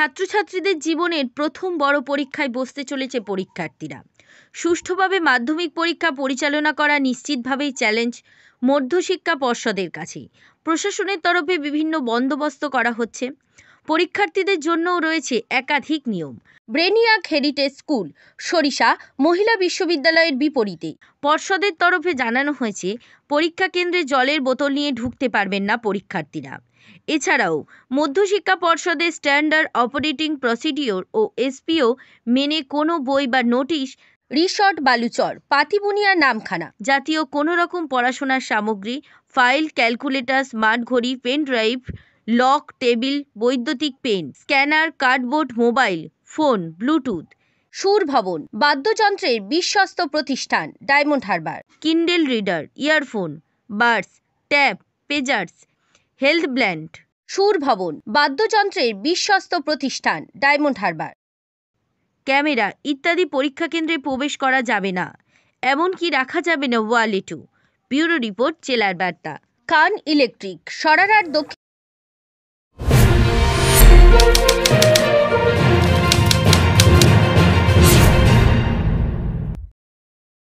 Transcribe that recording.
ছাত্রছাত্রীদের জীবনের প্রথম বড় পরীক্ষায় বসতে চলেছে পরীক্ষার্থীরা। সুষ্ঠুভাবে মাধ্যমিক পরীক্ষা পরিচালনা করা নিশ্চিতভাবেই চ্যালেঞ্জ মধ্যশিক্ষা পর্ষদের কাছে। প্রশাসনের তরফে বিভিন্ন বন্দোবস্ত করা হচ্ছে। পরীক্ষার্থীদের জন্যও রয়েছে একাধিক নিয়ম। ব্রেনিয়াক হেরিটেজ স্কুল সরিষা মহিলা বিশ্ববিদ্যালয়ের বিপরীতে পর্ষদের তরফে জানানো হয়েছে, পরীক্ষা কেন্দ্রে জলের বোতল নিয়ে ঢুকতে পারবেন না পরীক্ষার্থীরা। এছাড়াও মধ্যশিক্ষা পর্ষদের স্ট্যান্ডার্ড অপারেটিং প্রসিডিওর ও এসপিও মেনে কোনো বই বা নোটিশ, রিসর্ট বালুচর, পাতিবুনিয়ার নামখানা জাতীয় কোনো রকম পড়াশোনার সামগ্রী, ফাইল, ক্যালকুলেটর, স্মার্ট ঘড়ি, পেন ড্রাইভ, লক, টেবিল, বৈদ্যুতিক pen, scanner, cardboard, mobile phone, bluetooth, Sur Bhavan, বাদ্যযন্ত্রের বিশ্বস্ত প্রতিষ্ঠান Diamond Harbour, Kindle reader, earphone, buds, tab, pagers, health band, Sur Bhavan, বাদ্যযন্ত্রের বিশ্বস্ত প্রতিষ্ঠান ডায়মন্ড হারবার, ক্যামেরা ইত্যাদি পরীক্ষা কেন্দ্রে প্রবেশ করা যাবে না, এমনকি রাখা যাবে না ওয়ালেটও। ব্যুরো রিপোর্ট, জেলার বার্তা। খান ইলেকট্রিক, সরারহাট দক্ষিণ।